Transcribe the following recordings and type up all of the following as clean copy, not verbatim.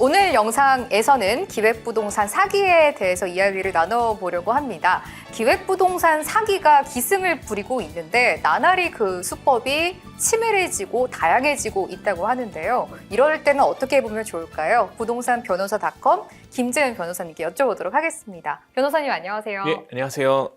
오늘 영상에서는 기획부동산 사기에 대해서 이야기를 나눠보려고 합니다. 기획부동산 사기가 기승을 부리고 있는데 나날이 그 수법이 치밀해지고 다양해지고 있다고 하는데요. 이럴 때는 어떻게 보면 좋을까요? 부동산변호사.com 김재은 변호사님께 여쭤보도록 하겠습니다. 변호사님 안녕하세요. 네, 안녕하세요.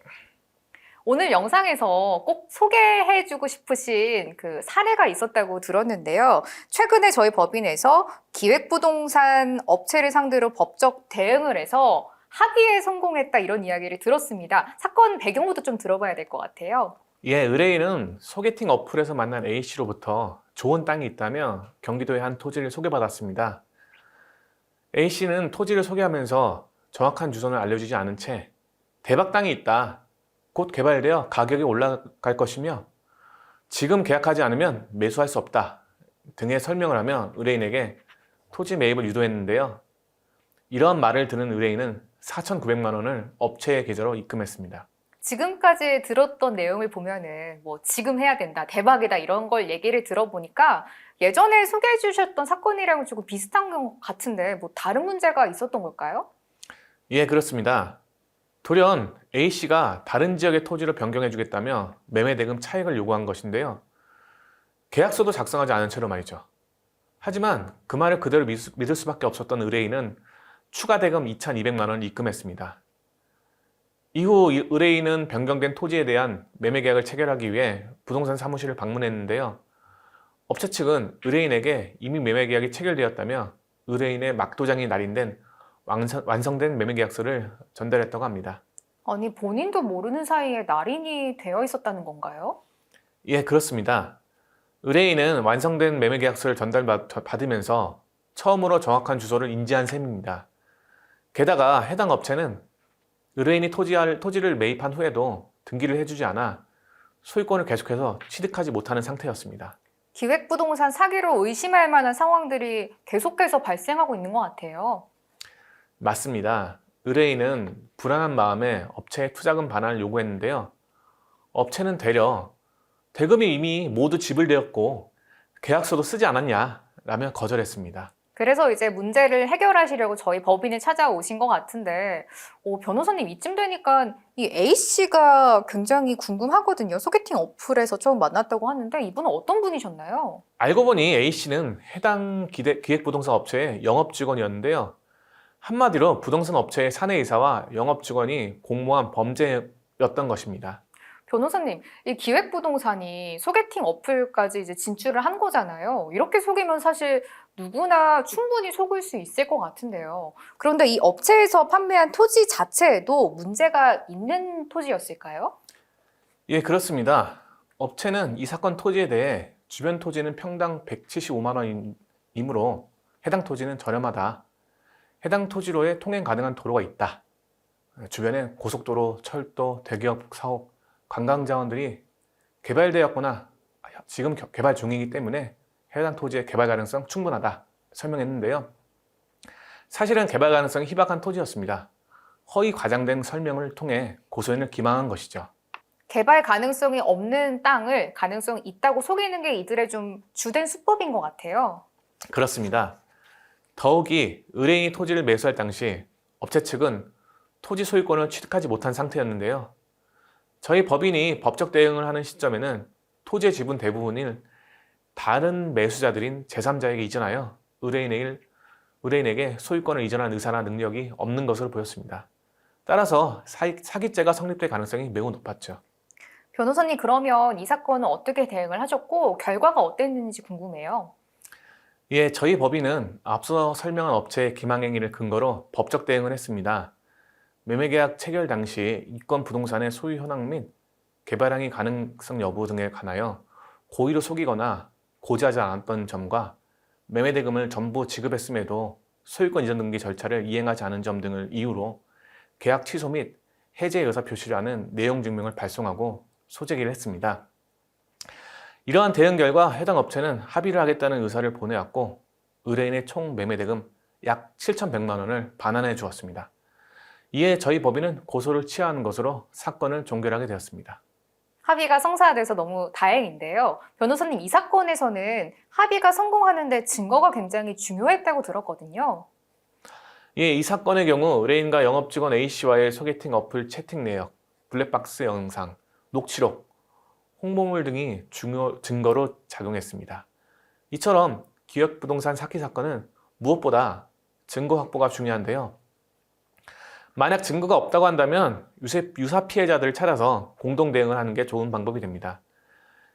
오늘 영상에서 꼭 소개해주고 싶으신 그 사례가 있었다고 들었는데요. 최근에 저희 법인에서 기획부동산 업체를 상대로 법적 대응을 해서 합의에 성공했다 이런 이야기를 들었습니다. 사건 배경부터 좀 들어봐야 될 것 같아요. 예, 의뢰인은 소개팅 어플에서 만난 A씨로부터 좋은 땅이 있다며 경기도의 한 토지를 소개받았습니다. A씨는 토지를 소개하면서 정확한 주소를 알려주지 않은 채 대박 땅이 있다. 곧 개발되어 가격이 올라갈 것이며 지금 계약하지 않으면 매수할 수 없다 등의 설명을 하며 의뢰인에게 토지 매입을 유도했는데요. 이러한 말을 들은 의뢰인은 4,900만 원을 업체의 계좌로 입금했습니다. 지금까지 들었던 내용을 보면은 뭐 지금 해야 된다, 대박이다 이런 걸 얘기를 들어보니까 예전에 소개해 주셨던 사건이랑 조금 비슷한 것 같은데 뭐 다른 문제가 있었던 걸까요? 예, 그렇습니다. 돌연 A씨가 다른 지역의 토지로 변경해 주겠다며 매매 대금 차익을 요구한 것인데요. 계약서도 작성하지 않은 채로 말이죠. 하지만 그 말을 그대로 믿을 수밖에 없었던 의뢰인은 추가 대금 2,200만 원을 입금했습니다. 이후 의뢰인은 변경된 토지에 대한 매매 계약을 체결하기 위해 부동산 사무실을 방문했는데요. 업체 측은 의뢰인에게 이미 매매 계약이 체결되었다며 의뢰인의 막도장이 날인된 완성된 매매 계약서를 전달했다고 합니다. 아니 본인도 모르는 사이에 날인이 되어 있었다는 건가요? 예, 그렇습니다. 의뢰인은 완성된 매매 계약서를 전달받으면서 처음으로 정확한 주소를 인지한 셈입니다. 게다가 해당 업체는 의뢰인이 토지를 매입한 후에도 등기를 해주지 않아 소유권을 계속해서 취득하지 못하는 상태였습니다. 기획부동산 사기로 의심할 만한 상황들이 계속해서 발생하고 있는 것 같아요. 맞습니다. 의뢰인은 불안한 마음에 업체에 투자금 반환을 요구했는데요. 업체는 되려 대금이 이미 모두 지불되었고 계약서도 쓰지 않았냐 라며 거절했습니다. 그래서 이제 문제를 해결하시려고 저희 법인을 찾아오신 것 같은데 변호사님 이쯤 되니까 이 A씨가 굉장히 궁금하거든요. 소개팅 어플에서 처음 만났다고 하는데 이분은 어떤 분이셨나요? 알고 보니 A씨는 해당 기획부동산 업체의 영업직원이었는데요. 한마디로 부동산 업체의 사내이사와 영업직원이 공모한 범죄였던 것입니다. 변호사님, 이 기획부동산이 소개팅 어플까지 이제 진출을 한 거잖아요. 이렇게 속이면 사실 누구나 충분히 속을 수 있을 것 같은데요. 그런데 이 업체에서 판매한 토지 자체에도 문제가 있는 토지였을까요? 예, 그렇습니다. 업체는 이 사건 토지에 대해 주변 토지는 평당 175만 원이므로 해당 토지는 저렴하다. 해당 토지로에 통행 가능한 도로가 있다. 주변에 고속도로, 철도, 대기업 사업, 관광 자원들이 개발되었거나 지금 개발 중이기 때문에 해당 토지의 개발 가능성 충분하다 설명했는데요. 사실은 개발 가능성이 희박한 토지였습니다. 허위 과장된 설명을 통해 고소인을 기망한 것이죠. 개발 가능성이 없는 땅을 가능성이 있다고 속이는 게 이들의 좀 주된 수법인 것 같아요. 그렇습니다. 더욱이 의뢰인이 토지를 매수할 당시 업체 측은 토지 소유권을 취득하지 못한 상태였는데요. 저희 법인이 법적 대응을 하는 시점에는 토지의 지분 대부분을 다른 매수자들인 제3자에게 이전하여 의뢰인에게 소유권을 이전한 의사나 능력이 없는 것으로 보였습니다. 따라서 사기죄가 성립될 가능성이 매우 높았죠. 변호사님, 그러면 이 사건은 어떻게 대응을 하셨고 결과가 어땠는지 궁금해요. 예, 저희 법인은 앞서 설명한 업체의 기망행위를 근거로 법적 대응을 했습니다. 매매계약 체결 당시 이건 부동산의 소유 현황 및 개발행위 가능성 여부 등에 관하여 고의로 속이거나 고지하지 않았던 점과 매매대금을 전부 지급했음에도 소유권 이전 등기 절차를 이행하지 않은 점 등을 이유로 계약 취소 및 해제 의사 표시를 하는 내용 증명을 발송하고 소재기를 했습니다. 이러한 대응 결과 해당 업체는 합의를 하겠다는 의사를 보내왔고 의뢰인의 총 매매대금 약 7,100만 원을 반환해 주었습니다. 이에 저희 법인은 고소를 취하는 것으로 사건을 종결하게 되었습니다. 합의가 성사돼서 너무 다행인데요. 변호사님, 이 사건에서는 합의가 성공하는데 증거가 굉장히 중요했다고 들었거든요. 예, 이 사건의 경우 의뢰인과 영업직원 A씨와의 소개팅 어플 채팅 내역, 블랙박스 영상, 녹취록, 홍보물 등이 중요 증거로 작용했습니다. 이처럼 기획부동산 사기 사건은 무엇보다 증거 확보가 중요한데요. 만약 증거가 없다고 한다면 유사 피해자들을 찾아서 공동 대응을 하는 게 좋은 방법이 됩니다.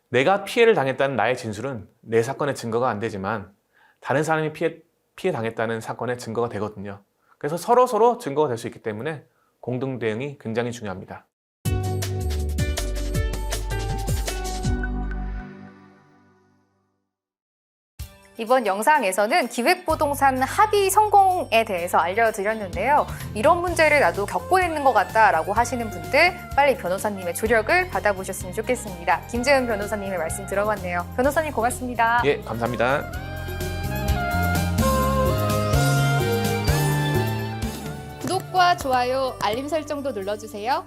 내가 피해를 당했다는 나의 진술은 내 사건의 증거가 안 되지만 다른 사람이 피해 당했다는 사건의 증거가 되거든요. 그래서 서로 증거가 될 수 있기 때문에 공동 대응이 굉장히 중요합니다. 이번 영상에서는 기획부동산 합의 성공에 대해서 알려드렸는데요. 이런 문제를 나도 겪고 있는 것 같다라고 하시는 분들 빨리 변호사님의 조력을 받아보셨으면 좋겠습니다. 김재은 변호사님의 말씀 들어봤네요. 변호사님 고맙습니다. 예, 감사합니다. 구독과 좋아요, 알림 설정도 눌러주세요.